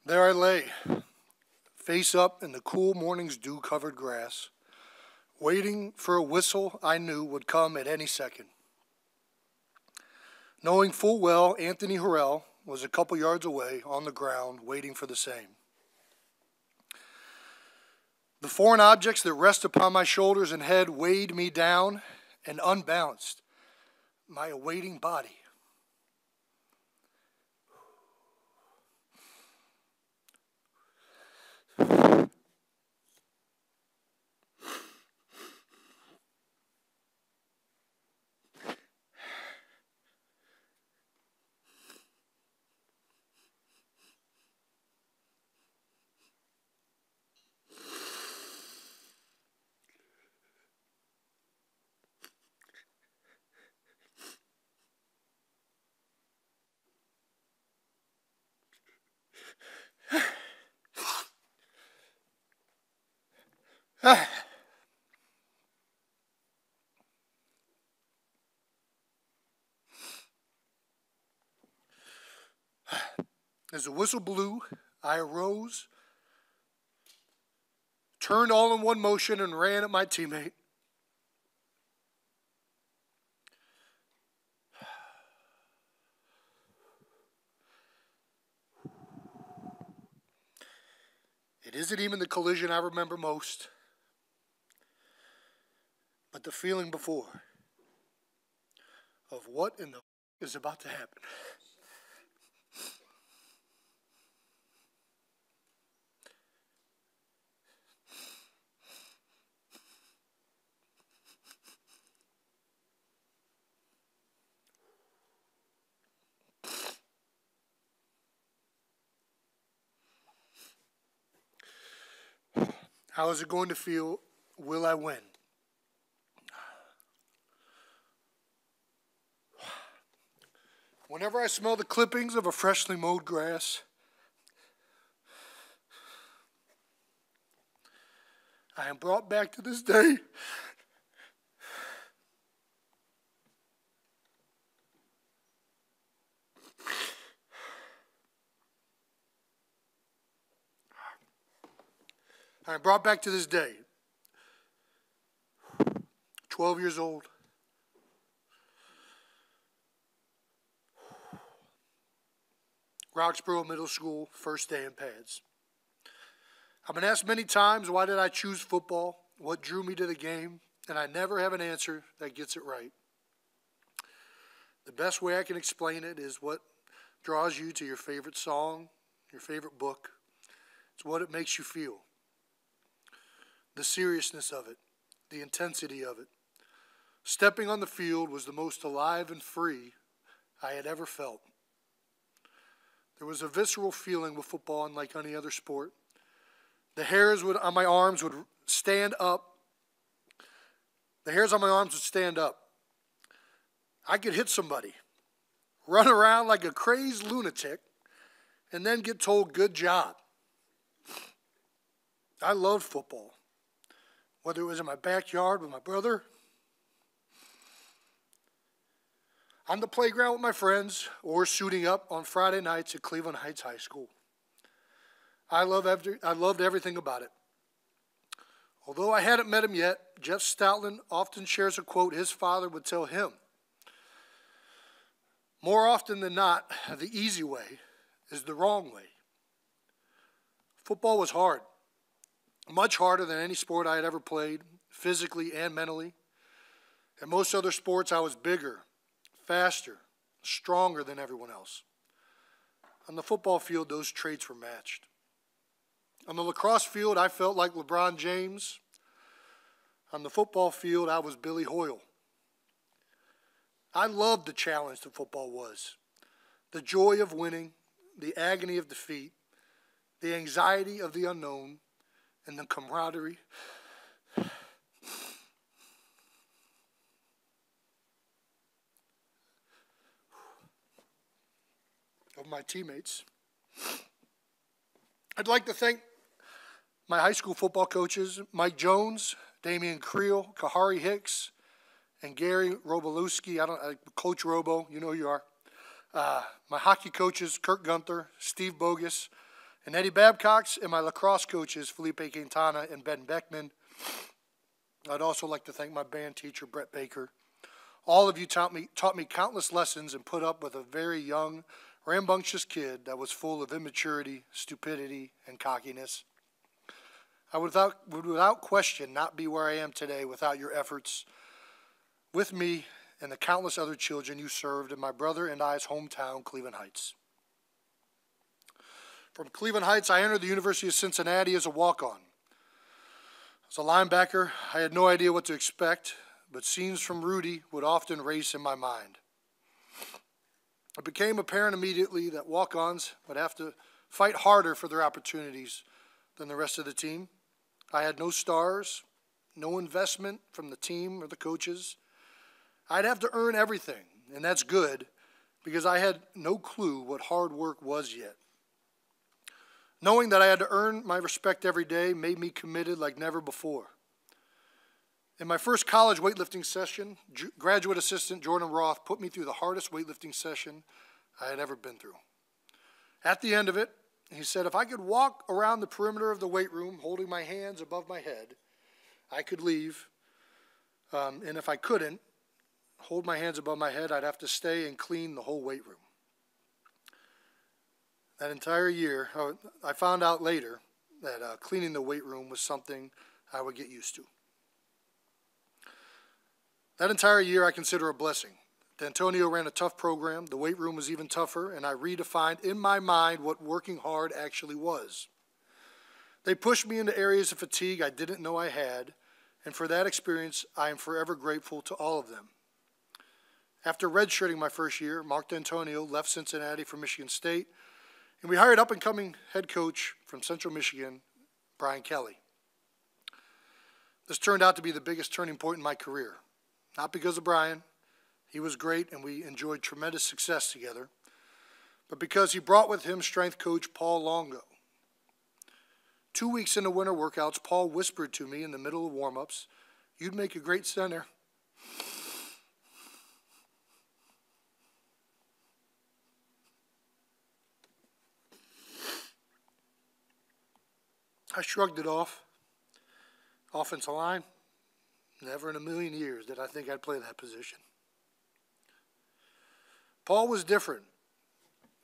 There I lay, face up in the cool morning's dew-covered grass, waiting for a whistle I knew would come at any second. Knowing full well Anthony Harrell was a couple yards away on the ground waiting for the same. The foreign objects that rest upon my shoulders and head weighed me down and unbalanced my awaiting body. As the whistle blew, I arose, turned all in one motion, and ran at my teammate. It isn't even the collision I remember most, but the feeling before of what in the is about to happen. How is it going to feel? Will I win? Whenever I smell the clippings of a freshly mowed grass, I am brought back to this day. I am brought back to this day. 12 years old. Roxborough Middle School, first day in pads. I've been asked many times, why did I choose football? What drew me to the game? And I never have an answer that gets it right. The best way I can explain it is what draws you to your favorite song, your favorite book. It's what it makes you feel. The seriousness of it, the intensity of it. Stepping on the field was the most alive and free I had ever felt. There was a visceral feeling with football unlike any other sport. The hairs on my arms would stand up. The hairs on my arms would stand up. I could hit somebody, run around like a crazed lunatic, and then get told, good job. I loved football. Whether it was in my backyard with my brother, on the playground with my friends, or suiting up on Friday nights at Cleveland Heights High School. I loved everything about it. Although I hadn't met him yet, Jeff Stoutland often shares a quote his father would tell him. More often than not, the easy way is the wrong way. Football was hard. Much harder than any sport I had ever played, physically and mentally. In most other sports, I was bigger, faster, stronger than everyone else. On the football field, those traits were matched. On the lacrosse field, I felt like LeBron James. On the football field, I was Billy Hoyle. I loved the challenge that football was. The joy of winning, the agony of defeat, the anxiety of the unknown, and the camaraderie of my teammates. I'd like to thank my high school football coaches, Mike Jones, Damian Creel, Kahari Hicks, and Gary Robolewski. Coach Robo, you know who you are. My hockey coaches, Kirk Gunther, Steve Bogus, And Eddie Babcock's and my lacrosse coaches, Felipe Quintana and Ben Beckman. I'd also like to thank my band teacher, Brett Baker. All of you taught me countless lessons and put up with a very young, rambunctious kid that was full of immaturity, stupidity, and cockiness. I would without question not be where I am today without your efforts with me and the countless other children you served in my brother and I's hometown, Cleveland Heights. From Cleveland Heights, I entered the University of Cincinnati as a walk-on. As a linebacker, I had no idea what to expect, but scenes from Rudy would often race in my mind. It became apparent immediately that walk-ons would have to fight harder for their opportunities than the rest of the team. I had no stars, no investment from the team or the coaches. I'd have to earn everything, and that's good because I had no clue what hard work was yet. Knowing that I had to earn my respect every day made me committed like never before. In my first college weightlifting session, graduate assistant Jordan Roth put me through the hardest weightlifting session I had ever been through. At the end of it, he said if I could walk around the perimeter of the weight room holding my hands above my head, I could leave. And if I couldn't hold my hands above my head, I'd have to stay and clean the whole weight room. That entire year, I found out later that cleaning the weight room was something I would get used to. That entire year I consider a blessing. D'Antonio ran a tough program, the weight room was even tougher, and I redefined in my mind what working hard actually was. They pushed me into areas of fatigue I didn't know I had, and for that experience I am forever grateful to all of them. After redshirting my first year, Mark D'Antonio left Cincinnati for Michigan State, and we hired up-and-coming head coach from Central Michigan, Brian Kelly. This turned out to be the biggest turning point in my career. Not because of Brian. He was great, and we enjoyed tremendous success together. But because he brought with him strength coach Paul Longo. 2 weeks into winter workouts, Paul whispered to me in the middle of warm-ups, "You'd make a great center." I shrugged it off. Offensive line, never in a million years did I think I'd play that position. Paul was different.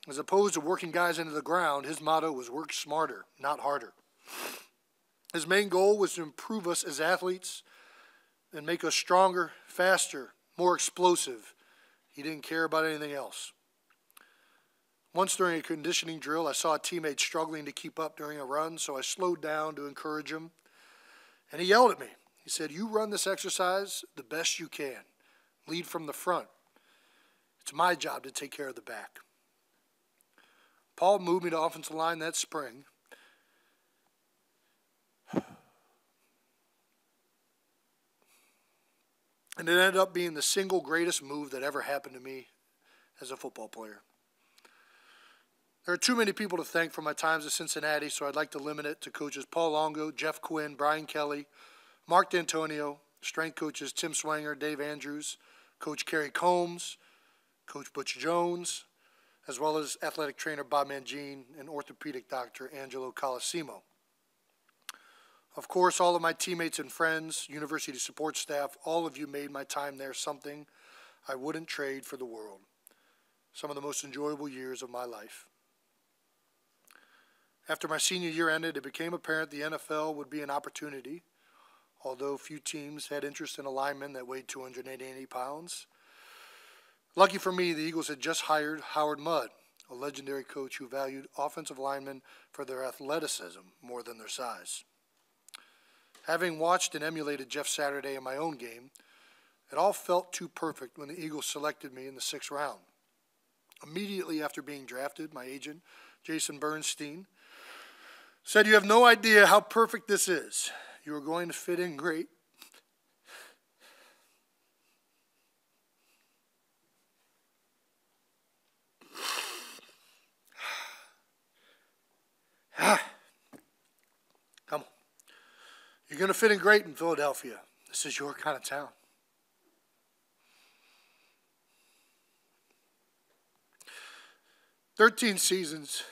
As opposed to working guys into the ground, his motto was work smarter, not harder. His main goal was to improve us as athletes and make us stronger, faster, more explosive. He didn't care about anything else. Once during a conditioning drill, I saw a teammate struggling to keep up during a run, so I slowed down to encourage him. And he yelled at me. He said, "You run this exercise the best you can. Lead from the front. It's my job to take care of the back." Paul moved me to offensive line that spring. And it ended up being the single greatest move that ever happened to me as a football player. There are too many people to thank for my times at Cincinnati, so I'd like to limit it to coaches Paul Longo, Jeff Quinn, Brian Kelly, Mark D'Antonio, strength coaches Tim Swanger, Dave Andrews, Coach Kerry Combs, Coach Butch Jones, as well as athletic trainer Bob Mangine and orthopedic doctor Angelo Colosimo. Of course, all of my teammates and friends, university support staff, all of you made my time there something I wouldn't trade for the world. Some of the most enjoyable years of my life. After my senior year ended, it became apparent the NFL would be an opportunity, although few teams had interest in a lineman that weighed 280 pounds. Lucky for me, the Eagles had just hired Howard Mudd, a legendary coach who valued offensive linemen for their athleticism more than their size. Having watched and emulated Jeff Saturday in my own game, it all felt too perfect when the Eagles selected me in the 6th round. Immediately after being drafted, my agent, Jason Bernstein, said, "You have no idea how perfect this is. You are going to fit in great." Come on. You're going to fit in great in Philadelphia. This is your kind of town. "13 seasons,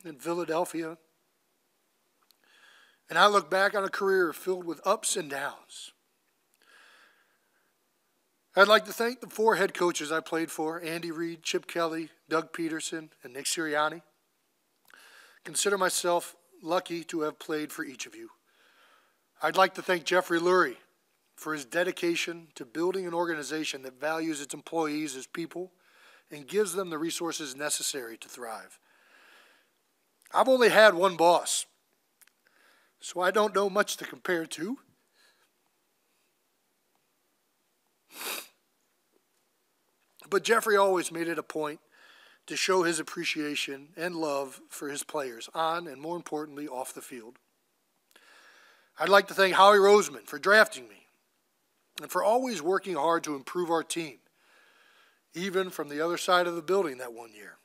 in Philadelphia. And I look back on a career filled with ups and downs. I'd like to thank the 4 head coaches I played for: Andy Reid, Chip Kelly, Doug Peterson, and Nick Sirianni. Consider myself lucky to have played for each of you. I'd like to thank Jeffrey Lurie for his dedication to building an organization that values its employees as people and gives them the resources necessary to thrive. I've only had one boss, so I don't know much to compare to. But Jeffrey always made it a point to show his appreciation and love for his players on and, more importantly, off the field. I'd like to thank Howie Roseman for drafting me and for always working hard to improve our team, even from the other side of the building that one year.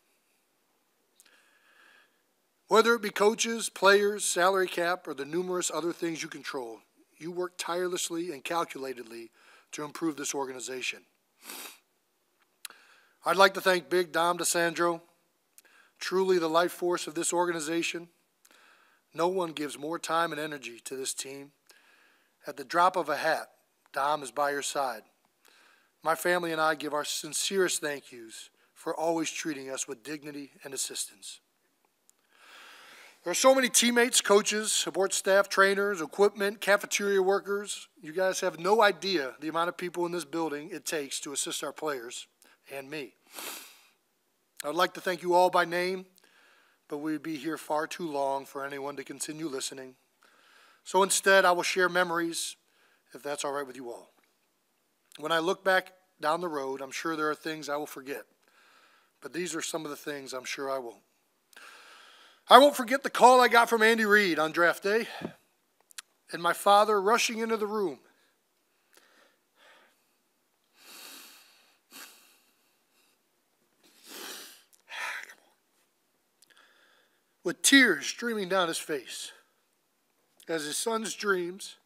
Whether it be coaches, players, salary cap, or the numerous other things you control, you work tirelessly and calculatedly to improve this organization. I'd like to thank Big Dom DeSandro, truly the life force of this organization. No one gives more time and energy to this team. At the drop of a hat, Dom is by your side. My family and I give our sincerest thank yous for always treating us with dignity and assistance. There are so many teammates, coaches, support staff, trainers, equipment, cafeteria workers. You guys have no idea the amount of people in this building it takes to assist our players and me. I'd like to thank you all by name, but we'd be here far too long for anyone to continue listening. So instead, I will share memories, if that's all right with you all. When I look back down the road, I'm sure there are things I will forget, but these are some of the things I'm sure I won't. I won't forget the call I got from Andy Reid on draft day and my father rushing into the room. With tears streaming down his face as his son's dreams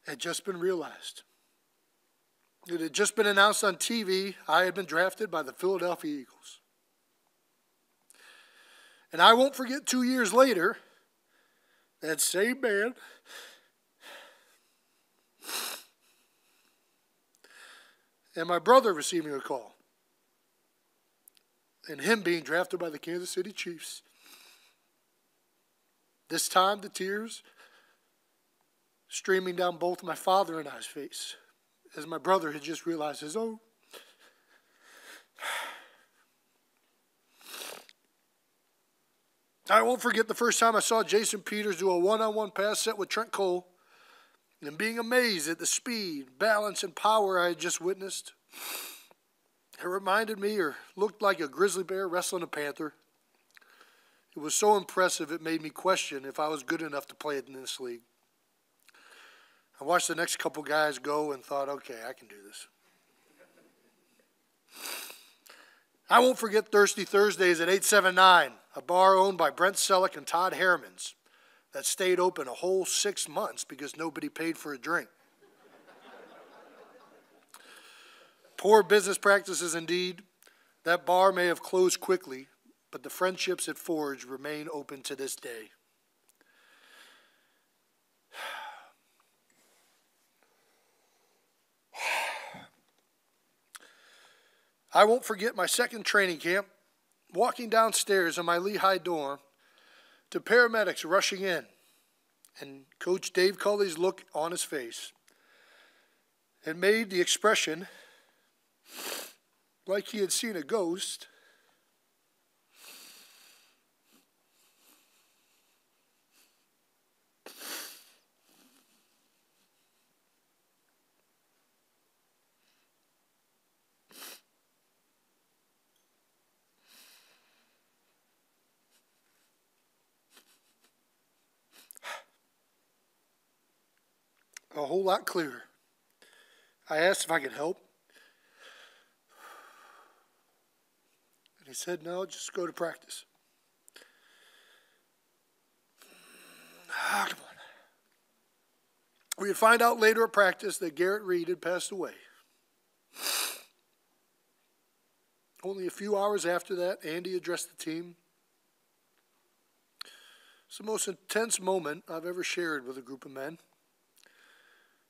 had just been realized. It had just been announced on TV I had been drafted by the Philadelphia Eagles. And I won't forget 2 years later, that same man and my brother receiving a call and him being drafted by the Kansas City Chiefs. This time, the tears streaming down both my father and I's face as my brother had just realized his own. I won't forget the first time I saw Jason Peters do a one-on-one pass set with Trent Cole and being amazed at the speed, balance, and power I had just witnessed. It reminded me or looked like a grizzly bear wrestling a panther. It was so impressive it made me question if I was good enough to play in this league. I watched the next couple guys go and thought, okay, I can do this. I won't forget Thirsty Thursdays at 879, a bar owned by Brent Selleck and Todd Harrimans that stayed open a whole 6 months because nobody paid for a drink. Poor business practices indeed. That bar may have closed quickly, but the friendships it forged remain open to this day. I won't forget my second training camp, walking downstairs in my Lehigh dorm to paramedics rushing in and Coach Dave Culley's look on his face. It made the expression like he had seen a ghost. A whole lot clearer. I asked if I could help. And he said, no, just go to practice. Come on. We would find out later at practice that Garrett Reed had passed away. Only a few hours after that, Andy addressed the team It's the most intense moment I've ever shared with a group of men.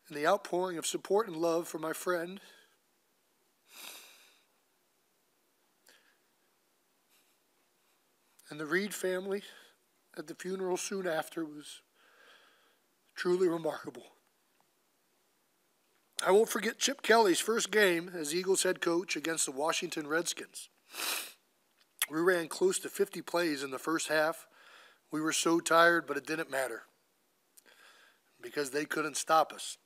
And the outpouring of support and love for my friend and the Reed family at the funeral soon after was truly remarkable. I won't forget Chip Kelly's first game as Eagles head coach against the Washington Redskins. We ran close to 50 plays in the first half. We were so tired, but it didn't matter because they couldn't stop us.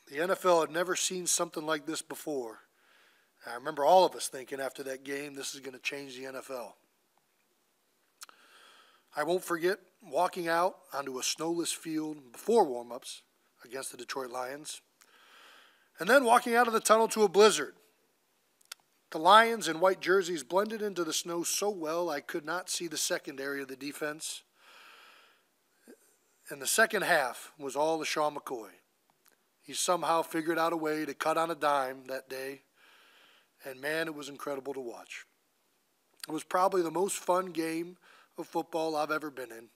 The NFL had never seen something like this before. I remember all of us thinking after that game, this is going to change the NFL. I won't forget walking out onto a snowless field before warm-ups against the Detroit Lions, and then walking out of the tunnel to a blizzard. The Lions in white jerseys blended into the snow so well I could not see the secondary of the defense. And the second half was all LaShawn McCoy. He somehow figured out a way to cut on a dime that day, and man, it was incredible to watch. It was probably the most fun game of football I've ever been in.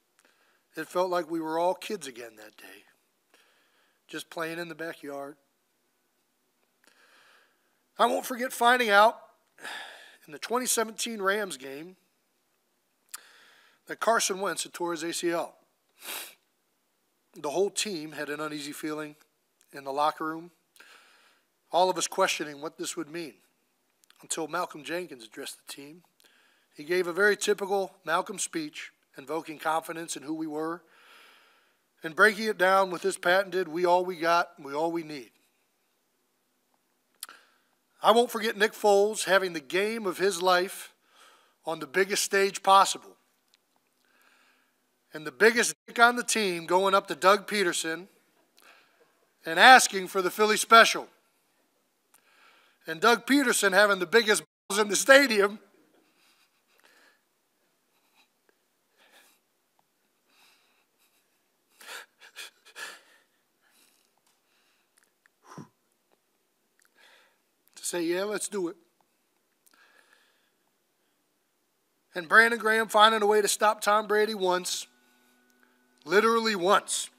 It felt like we were all kids again that day, just playing in the backyard. I won't forget finding out in the 2017 Rams game that Carson Wentz had tore his ACL. The whole team had an uneasy feeling in the locker room, all of us questioning what this would mean, until Malcolm Jenkins addressed the team. He gave a very typical Malcolm speech, invoking confidence in who we were, and breaking it down with his patented, we all we got, we all we need. I won't forget Nick Foles having the game of his life on the biggest stage possible. And the biggest dick on the team going up to Doug Peterson and asking for the Philly special. And Doug Peterson having the biggest balls in the stadium say, yeah, let's do it. And Brandon Graham finding a way to stop Tom Brady once, literally once.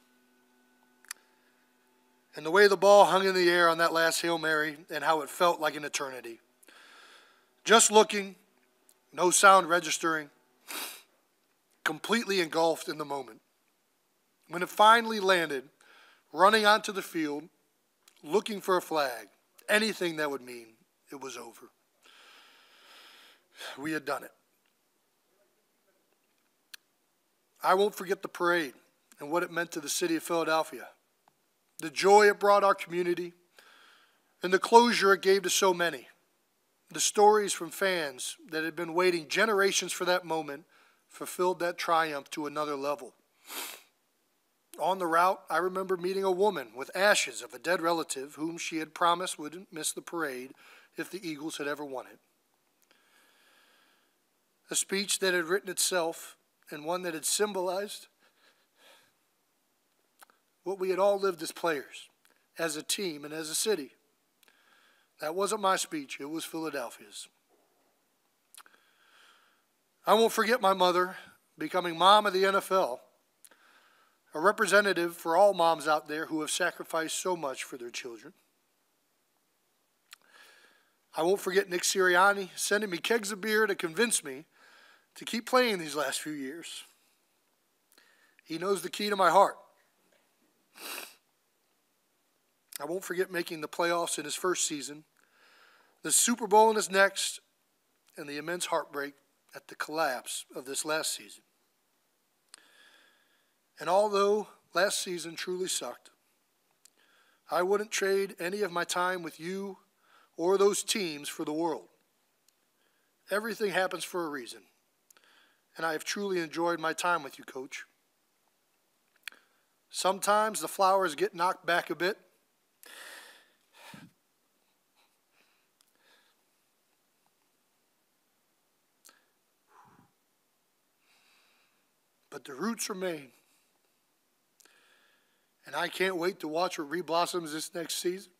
And the way the ball hung in the air on that last Hail Mary and how it felt like an eternity. Just looking, no sound registering, completely engulfed in the moment. When it finally landed, running onto the field, looking for a flag, anything that would mean it was over. We had done it. I won't forget the parade and what it meant to the city of Philadelphia. The joy it brought our community and the closure it gave to so many. The stories from fans that had been waiting generations for that moment fulfilled that triumph to another level. On the route, I remember meeting a woman with ashes of a dead relative whom she had promised wouldn't miss the parade if the Eagles had ever won it. A speech that had written itself and one that had symbolized what we had all lived as players, as a team, and as a city. That wasn't my speech, it was Philadelphia's. I won't forget my mother becoming mom of the NFL, a representative for all moms out there who have sacrificed so much for their children. I won't forget Nick Sirianni sending me kegs of beer to convince me to keep playing these last few years. He knows the key to my heart. I won't forget making the playoffs in his first season, the Super Bowl in his next, and the immense heartbreak at the collapse of this last season. And although last season truly sucked, I wouldn't trade any of my time with you or those teams for the world. Everything happens for a reason, and I have truly enjoyed my time with you, Coach. Sometimes the flowers get knocked back a bit, but the roots remain. And I can't wait to watch what reblossoms this next season.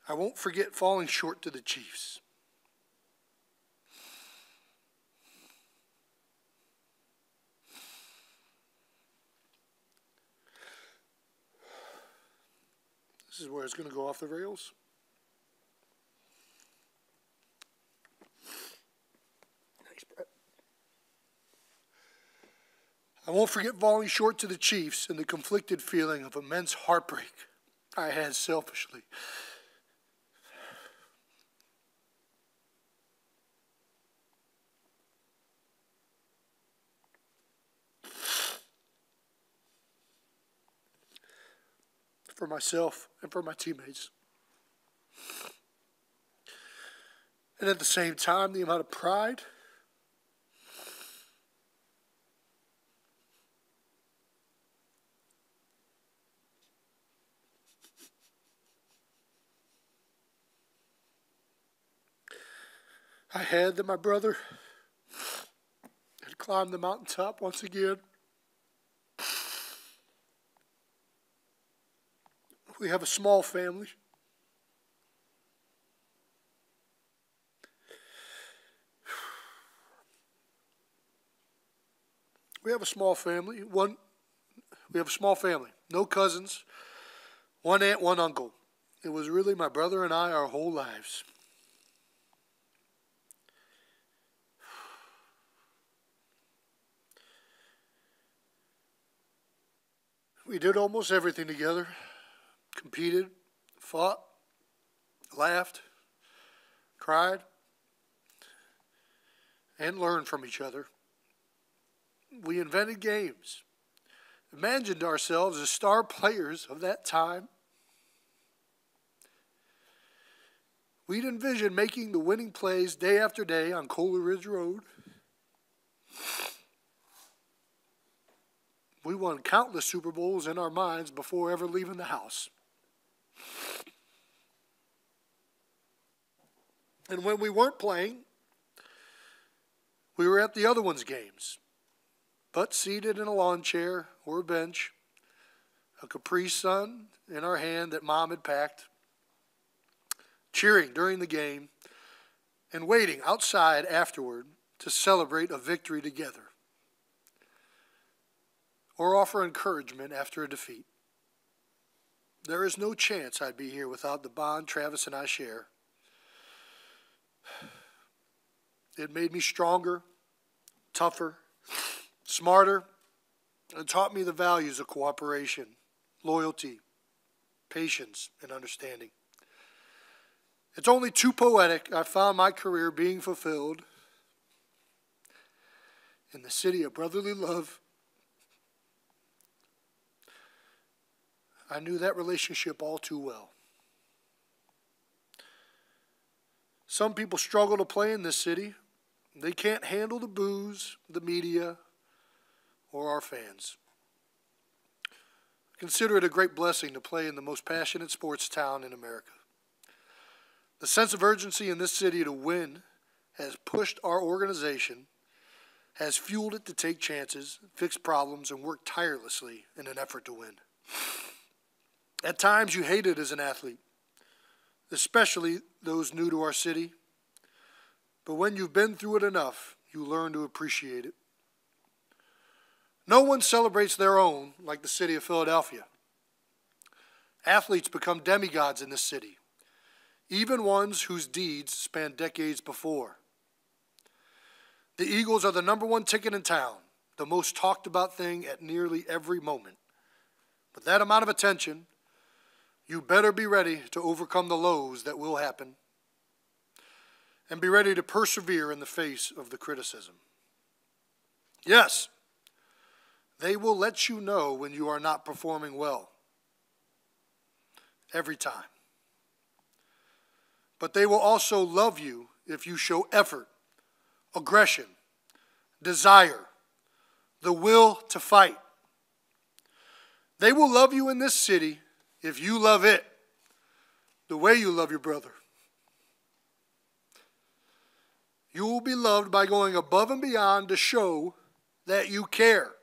I won't forget falling short to the Chiefs. This is where it's going to go off the rails. Thanks, Brett. I won't forget falling short to the Chiefs and the conflicted feeling of immense heartbreak I had selfishly. For myself and for my teammates. And at the same time, the amount of pride I had that my brother had climbed the mountaintop once again. We have a small family. We have a small family. We have a small family. No cousins. One aunt, one uncle. It was really my brother and I our whole lives. We did almost everything together. Competed, fought, laughed, cried, and learned from each other. We invented games, imagined ourselves as star players of that time. We'd envision making the winning plays day after day on Coleridge Road. We won countless Super Bowls in our minds before ever leaving the house. And when we weren't playing, we were at the other one's games, but seated in a lawn chair or a bench, a Capri Sun in our hand that Mom had packed, cheering during the game, and waiting outside afterward to celebrate a victory together or offer encouragement after a defeat. There is no chance I'd be here without the bond Travis and I share. It made me stronger, tougher, smarter, and taught me the values of cooperation, loyalty, patience, and understanding. It's only too poetic I found my career being fulfilled in the city of brotherly love. I knew that relationship all too well. Some people struggle to play in this city. They can't handle the booze, the media, or our fans. Consider it a great blessing to play in the most passionate sports town in America. The sense of urgency in this city to win has pushed our organization, has fueled it to take chances, fix problems, and work tirelessly in an effort to win. At times you hate it as an athlete, especially those new to our city. But when you've been through it enough, you learn to appreciate it. No one celebrates their own like the city of Philadelphia. Athletes become demigods in this city, even ones whose deeds span decades before. The Eagles are the #1 ticket in town, the most talked about thing at nearly every moment. With that amount of attention, you better be ready to overcome the lows that will happen and be ready to persevere in the face of the criticism. Yes, they will let you know when you are not performing well. Every time. But they will also love you if you show effort, aggression, desire, the will to fight. They will love you in this city if you love it the way you love your brother. You will be loved by going above and beyond to show that you care,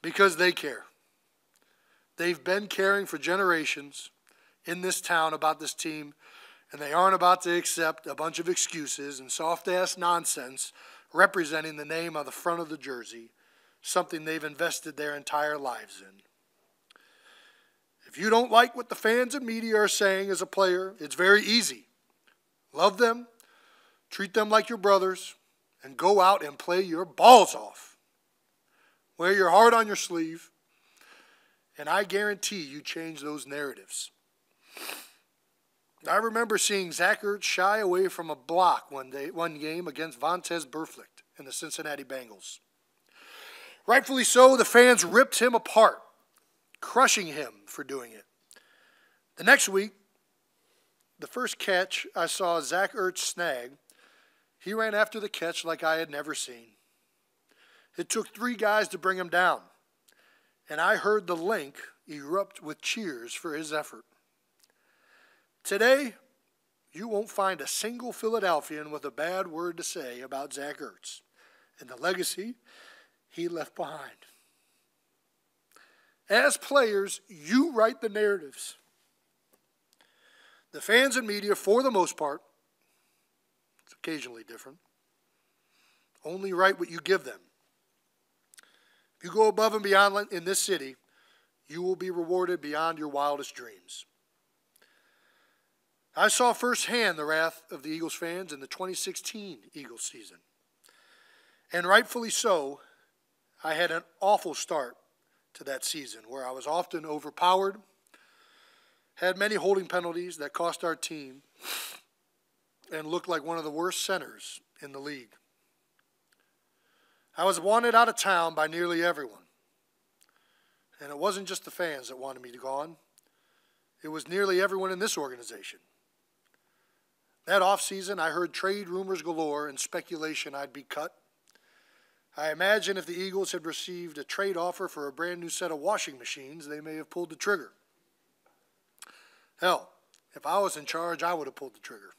because they care. They've been caring for generations in this town about this team, and they aren't about to accept a bunch of excuses and soft-ass nonsense representing the name on the front of the jersey, something they've invested their entire lives in. If you don't like what the fans and media are saying as a player, it's very easy. Love them, treat them like your brothers, and go out and play your balls off. Wear your heart on your sleeve, and I guarantee you change those narratives. I remember seeing Zach Ertz shy away from a block one game against Vontaze Burfict and the Cincinnati Bengals. Rightfully so, the fans ripped him apart, crushing him for doing it. The next week, the first catch I saw Zach Ertz snag, he ran after the catch like I had never seen. It took 3 guys to bring him down, and I heard the link erupt with cheers for his effort. Today, you won't find a single Philadelphian with a bad word to say about Zach Ertz and the legacy he left behind. As players, you write the narratives. The fans and media, for the most part, it's occasionally different, only write what you give them. If you go above and beyond in this city, you will be rewarded beyond your wildest dreams. I saw firsthand the wrath of the Eagles fans in the 2016 Eagles season. And rightfully so, I had an awful start to that season where I was often overpowered, had many holding penalties that cost our team, and looked like one of the worst centers in the league. I was wanted out of town by nearly everyone. And it wasn't just the fans that wanted me to gone. It was nearly everyone in this organization. That offseason, I heard trade rumors galore and speculation I'd be cut. I imagine if the Eagles had received a trade offer for a brand new set of washing machines, they may have pulled the trigger. Hell, if I was in charge, I would have pulled the trigger.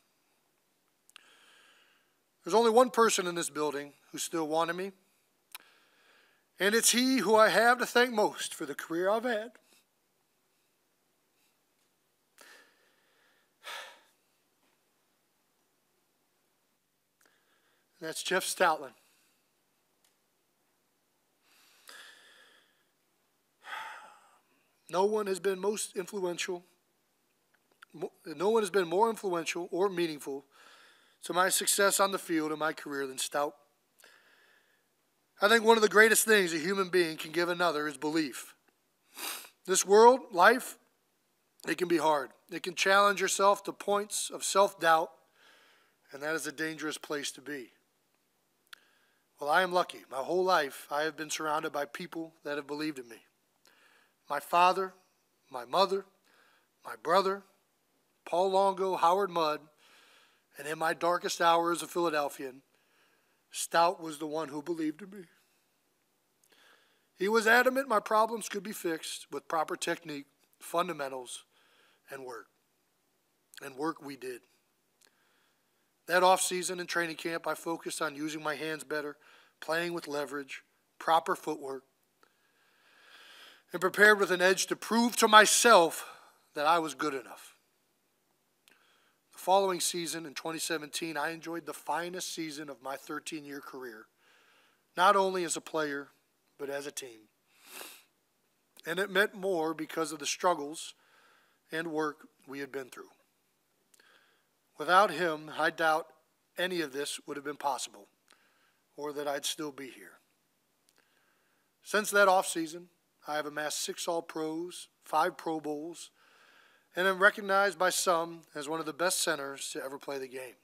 There's only one person in this building who still wanted me, and it's he who I have to thank most for the career I've had. That's Jeff Stoutland. No one has been more influential or meaningful to my success on the field in my career than Stout. I think one of the greatest things a human being can give another is belief. This world, life, it can be hard. It can challenge yourself to points of self-doubt, and that is a dangerous place to be. Well, I am lucky. My whole life, I have been surrounded by people that have believed in me. My father, my mother, my brother, Paul Longo, Howard Mudd, and in my darkest hour as a Philadelphian, Stout was the one who believed in me. He was adamant my problems could be fixed with proper technique, fundamentals, and work. And work we did. That off-season and training camp, I focused on using my hands better, playing with leverage, proper footwork, and prepared with an edge to prove to myself that I was good enough. The following season, in 2017, I enjoyed the finest season of my 13-year career, not only as a player, but as a team. And it meant more because of the struggles and work we had been through. Without him, I doubt any of this would have been possible, or that I'd still be here. Since that offseason, I have amassed 6 All-Pros, 5 Pro Bowls, and am recognized by some as one of the best centers to ever play the game.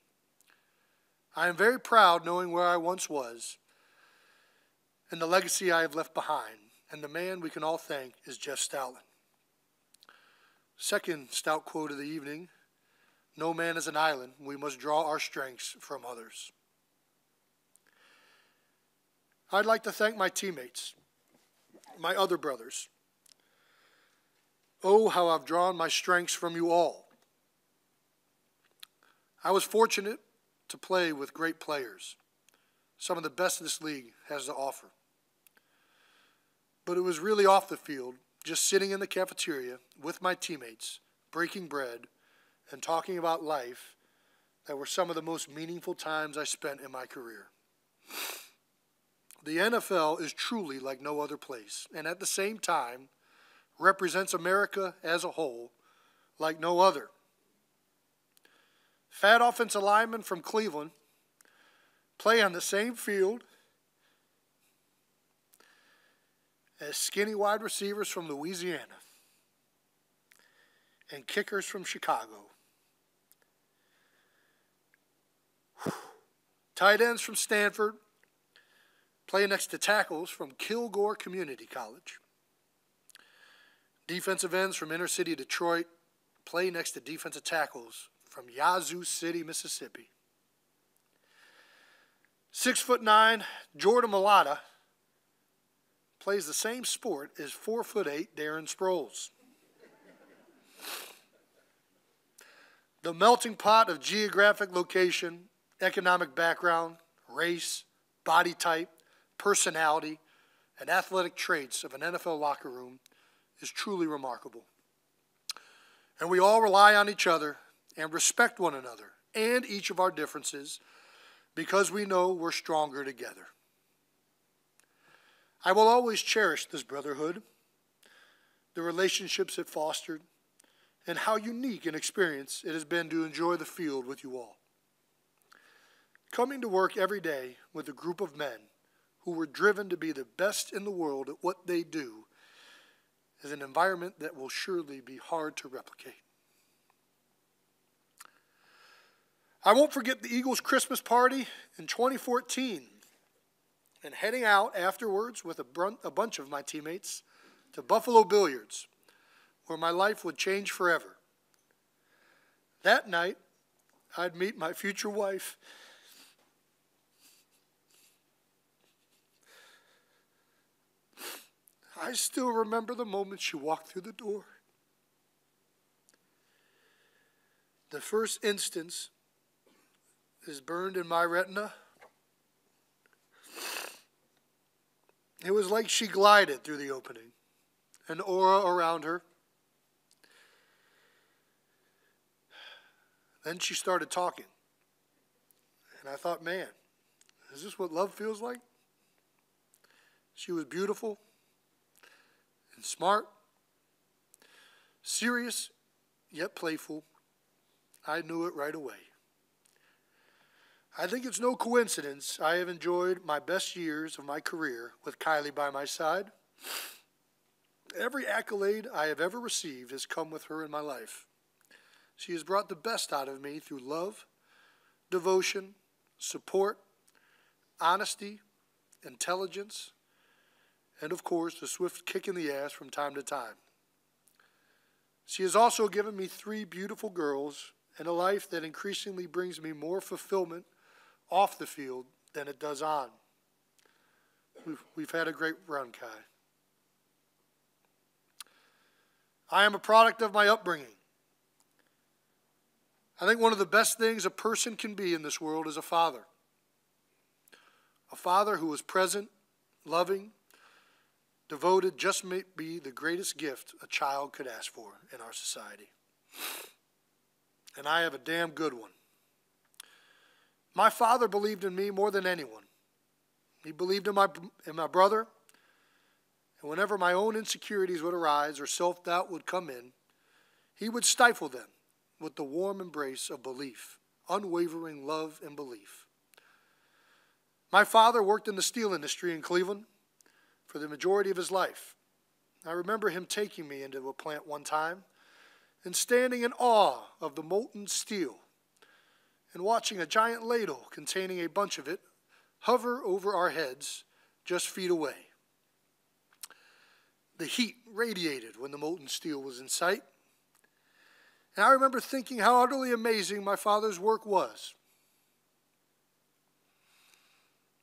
I am very proud knowing where I once was and the legacy I have left behind, and the man we can all thank is Jeff Stoutland. Second Stout quote of the evening: "No man is an island. We must draw our strengths from others." I'd like to thank my teammates, my other brothers. Oh, how I've drawn my strengths from you all. I was fortunate to play with great players, some of the best this league has to offer. But it was really off the field, just sitting in the cafeteria with my teammates, breaking bread, and talking about life, that were some of the most meaningful times I spent in my career. The NFL is truly like no other place, and at the same time, represents America as a whole like no other. Fat offensive linemen from Cleveland play on the same field as skinny wide receivers from Louisiana and kickers from Chicago. Tight ends from Stanford play next to tackles from Kilgore Community College. Defensive ends from inner city Detroit play next to defensive tackles from Yazoo City, Mississippi. 6'9" Jordan Mailata plays the same sport as 4'8" Darren Sproles. The melting pot of geographic location, economic background, race, body type, personality, and athletic traits of an NFL locker room is truly remarkable. And we all rely on each other and respect one another and each of our differences because we know we're stronger together. I will always cherish this brotherhood, the relationships it fostered, and how unique an experience it has been to enjoy the field with you all. Coming to work every day with a group of men who were driven to be the best in the world at what they do is an environment that will surely be hard to replicate. I won't forget the Eagles' Christmas party in 2014 and heading out afterwards with a bunch of my teammates to Buffalo Billiards, where my life would change forever. That night, I'd meet my future wife. I still remember the moment she walked through the door. The first instance is burned in my retina. It was like she glided through the opening, an aura around her. Then she started talking. And I thought, man, is this what love feels like? She was beautiful and smart, serious yet playful. I knew it right away. I think it's no coincidence I have enjoyed my best years of my career with Kylie by my side. Every accolade I have ever received has come with her in my life. She has brought the best out of me through love, devotion, support, honesty, intelligence, and of course, a swift kick in the ass from time to time. She has also given me 3 beautiful girls and a life that increasingly brings me more fulfillment off the field than it does on. We've had a great run, Kai. I am a product of my upbringing. I think one of the best things a person can be in this world is a father. A father who is present, loving, devoted just may be the greatest gift a child could ask for in our society. And I have a damn good one. My father believed in me more than anyone. He believed in my brother, and whenever my own insecurities would arise or self-doubt would come in, he would stifle them with the warm embrace of belief, unwavering love and belief. My father worked in the steel industry in Cleveland for the majority of his life. I remember him taking me into a plant one time and standing in awe of the molten steel and watching a giant ladle containing a bunch of it hover over our heads just feet away. The heat radiated when the molten steel was in sight. And I remember thinking how utterly amazing my father's work was.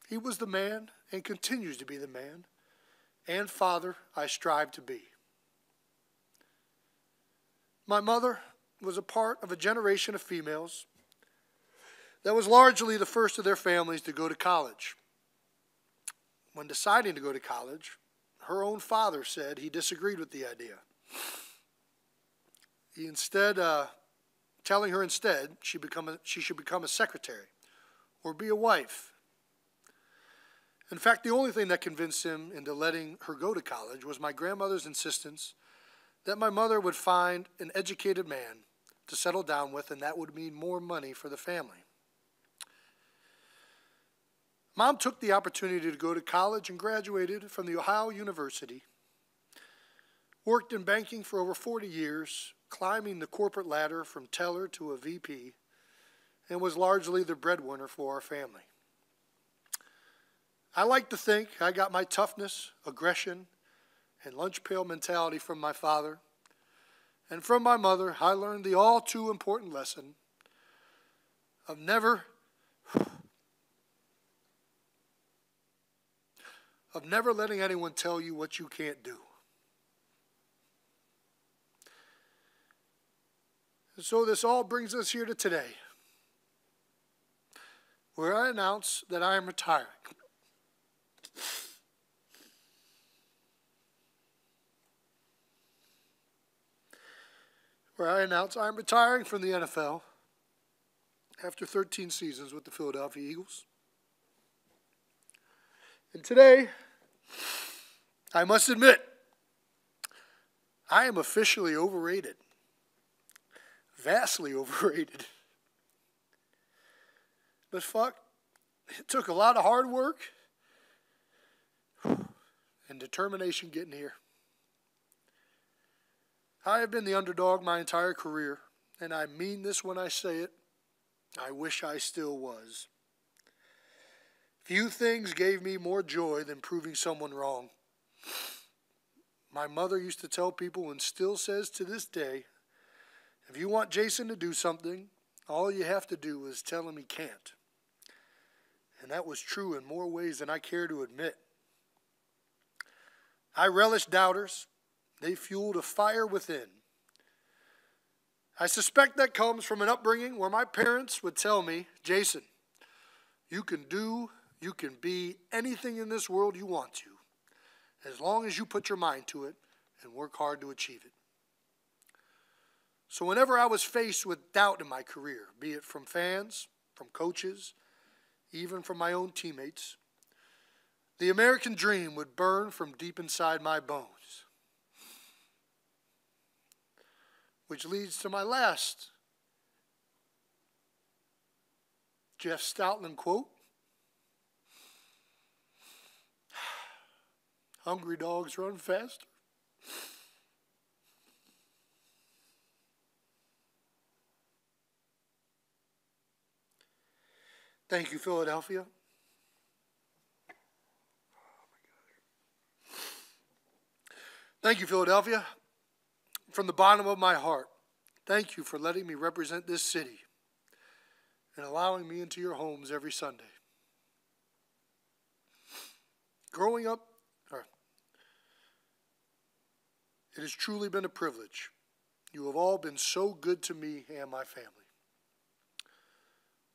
He was the man and continues to be the man and father I strive to be. My mother was a part of a generation of females that was largely the first of their families to go to college. When deciding to go to college, her own father said he disagreed with the idea. He telling her instead she should become a secretary or be a wife. In fact, the only thing that convinced him into letting her go to college was my grandmother's insistence that my mother would find an educated man to settle down with, and that would mean more money for the family. Mom took the opportunity to go to college and graduated from the Ohio University, worked in banking for over 40 years, climbing the corporate ladder from teller to a VP, and was largely the breadwinner for our family. I like to think I got my toughness, aggression, and lunch pail mentality from my father. And from my mother, I learned the all too important lesson of never letting anyone tell you what you can't do. And so this all brings us here to today, where I announce that I am retiring. Where I announce I'm retiring from the NFL after 13 seasons with the Philadelphia Eagles. And today, I must admit, I am officially overrated. Vastly overrated. But fuck, it took a lot of hard work and determination getting here. I have been the underdog my entire career, and I mean this when I say it. I wish I still was. Few things gave me more joy than proving someone wrong. My mother used to tell people, and still says to this day, if you want Jason to do something, all you have to do is tell him he can't. And that was true in more ways than I care to admit. I relish doubters. They fueled a fire within. I suspect that comes from an upbringing where my parents would tell me, Jason, you can be anything in this world you want to, as long as you put your mind to it and work hard to achieve it. So whenever I was faced with doubt in my career, be it from fans, from coaches, even from my own teammates, the American dream would burn from deep inside my bones. Which leads to my last Jeff Stoutland quote. Hungry dogs run faster. Thank you, Philadelphia. Thank you, Philadelphia. From the bottom of my heart, thank you for letting me represent this city and allowing me into your homes every Sunday. Growing up, it has truly been a privilege. You have all been so good to me and my family.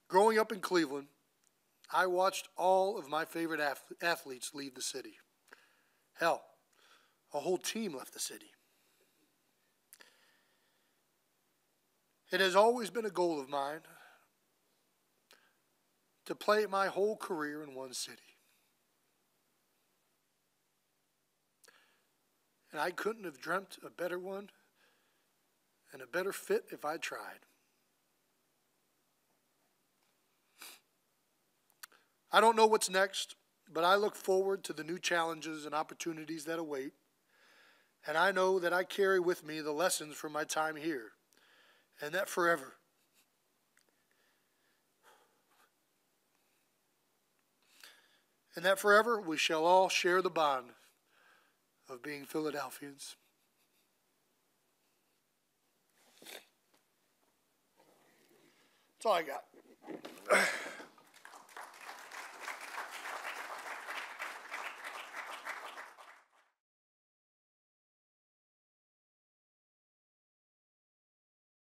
Growing up in Cleveland, I watched all of my favorite athletes leave the city. Hell, a whole team left the city. It has always been a goal of mine to play my whole career in one city. And I couldn't have dreamt a better one and a better fit if I tried. I don't know what's next, but I look forward to the new challenges and opportunities that await. And I know that I carry with me the lessons from my time here, and that forever. And that forever we shall all share the bond of being Philadelphians. That's all I got.